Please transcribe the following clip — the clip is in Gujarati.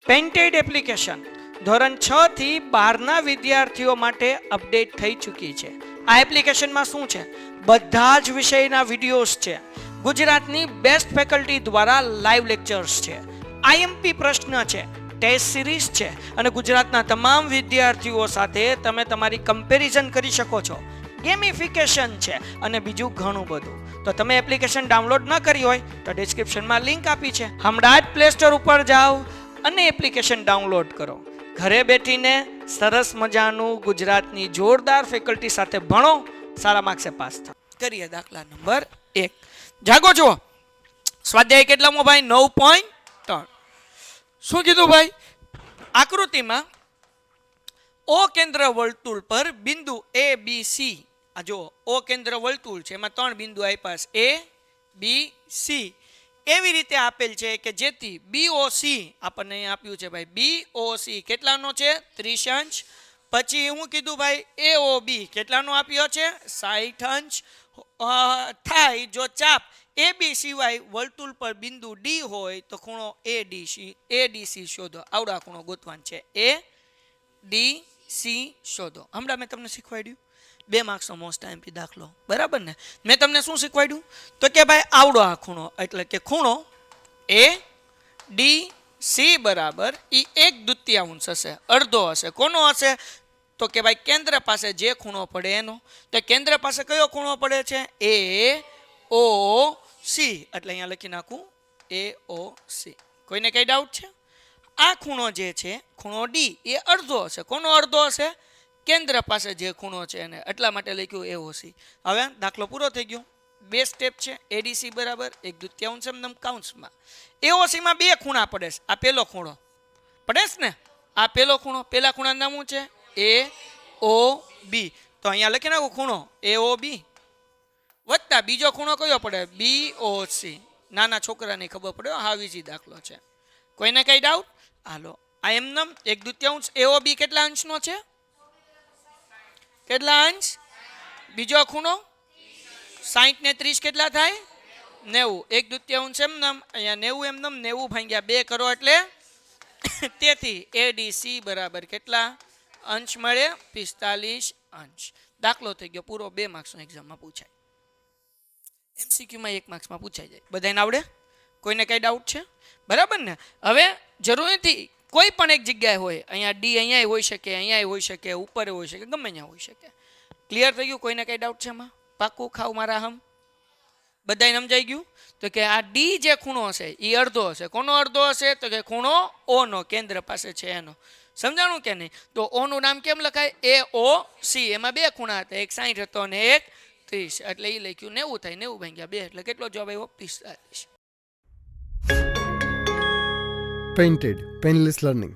પેઇન્ટેડ એપ્લિકેશન ધોરણ 6 થી 12ના વિદ્યાર્થીઓ માટે અપડેટ થઈ ચૂકી છે. આ એપ્લિકેશનમાં શું છે? બધા જ વિષયના વિડીયોઝ છે. ગુજરાતની બેસ્ટ ફેકલ્ટી દ્વારા લાઈવ લેક્ચર્સ છે. આઈએમપી પ્રશ્ન છે, ટેસ્ટ સિરીઝ છે અને ગુજરાતના તમામ વિદ્યાર્થીઓ સાથે તમે તમારી કમ્પેરિઝન કરી શકો છો. ગેમિફિકેશન છે અને બીજું ઘણું બધું. તો તમે એપ્લિકેશન ડાઉનલોડ ન કરી હોય તો ડિસ્ક્રિપ્શનમાં લિંક આપી છે. હમણાં જ પ્લે સ્ટોર ઉપર જાઓ અને એપ્લિકેશન ડાઉનલોડ કરો. ઘરે બેઠીને સરસ મજાનું ગુજરાતની જોરદાર ફેકલ્ટી સાથે ભણો, સારા માર્ક્સે પાસ થાઓ. કરીએ દાખલા નંબર 1. જાગો છો. સ્વાધ્યાય કેટલામો ભાઈ? 9.3. શું કીધું ભાઈ? આકૃતિમાં ઓ કેન્દ્ર વર્તુળ પર બિંદુ એ બી સી, આ જો ઓ કેન્દ્ર વર્તુળ છે, એમાં 3 બિંદુ આપ્યા છે, એ બી સી. એવી રીતે આપેલ છે કે જેથી બીઓસી આપણને અહીં આપ્યું છે ભાઈ, બીઓસી કેટલાનો છે? 30 અંશ. પછી હું કીધું ભાઈ એઓબી કેટલાનો આપ્યો છે? 60 અંશ થાય જો ચાપ એબી સિવાય વર્તુળ પર બિંદુ ડી હોય તો ખૂણો એડીસી શોધો. આવડા ખૂણો ગોતવાનો છે, એડીસી શોધો. હમણાં મેં તમને શીખવાડ્યું 2 માર્ક્સનો મોસ્ટ આઈએમપી દાખલો, બરાબર ને? મેં તમને શું શીખવાડ્યું? તો કે ભાઈ આવડો આ ખૂણો, એટલે કે ખૂણો એ ડી સી બરાબર એ 1/2 હશે, અડધો હશે. કોનો હશે? તો કે ભાઈ કેન્દ્ર પાસે જે ખૂણો પડે એનો. તો કેન્દ્ર પાસે કયો ખૂણો પડે છે? એ ઓ સી. એટલે અહીંયા લખી નાખું એ ઓ સી. કોઈને કઈ ડાઉટ છે? આ ખૂણો જે છે, ખૂણો ડી, એ અડધો હશે. કોનો અડધો હશે? કેન્દ્ર પાસે જે ખૂણો છે એને. એટલા માટે લખ્યું એઓસી. હવે દાખલો પૂરો થઈ ગયો. 2 સ્ટેપ છે. એડીસી બરાબર 1/2 એમનેમ કાઉન્સમાં. એઓસીમાં 2 ખૂણા પડે છે. આ પહેલો ખૂણો પડે છે ને, આ પહેલો ખૂણો. પહેલા ખૂણાનું નામ શું છે? એ ઓ બી. તો અહીંયા લખી નાખું ખૂણો એ ઓ બી વત્તા બીજો ખૂણો કયો પડે? બી ઓ સી. નાના છોકરાને ખબર પડે, હાવ ઈઝી દાખલો છે. કોઈને કઈ ડાઉટ? હાલો, આ એમનેમ 1/2 એઓ બી કેટલા અંશનો છે? કેટલા અંશ? બીજો ખૂણો 60 ને 30 કેટલા થાય? 90. 1/2 એમનેમ, અહીંયા 90 એમનેમ, 90 ભાગ્યા 2 કરો એટલે તેથી એડીસી બરાબર કેટલા અંશ મળે? 45 અંશ. દાખલો થઈ ગયો પૂરો. 2 માર્ક્સનો એક્ઝામમાં પૂછાય, એમસીક્યુમાં 1 માર્ક્સમાં પૂછાઈ જાય. બધાને આવડે? કોઈને કઈ ડાઉટ છે? બરાબર ને? હવે જરૂર નથી કોઈ પણ એક જગ્યાએ હોય, અહીંયા ડી અહીંયા હોઈ શકે, અહીંયા હોઈ શકે, ઉપર હોઈ શકે, ગમે ત્યાં હોઈ શકે. ક્લિયર થઈ ગયું? કોઈને કઈ ડાઉટ છે એમાં? પાક્કું ખાવ મારા હમ? બધાને સમજાઈ ગયું? તો કે આ ડી જે ખૂણો હશે એ અડધો હશે. કોનો અડધો હશે? તો કે ખૂણો ઓ નો, કેન્દ્ર પાસે છે એનો. સમજાણું કે નહીં? તો ઓ નું નામ કેમ લખાય? એ ઓ સી. એમાં 2 ખૂણા હતા, એક 60 હતો અને એક 30. એટલે એ લખ્યું 90 થાય. 90 ભાગ્યા 2 એટલે કેટલો જવાબ આવ્યો? 45. Painted Painless Learning.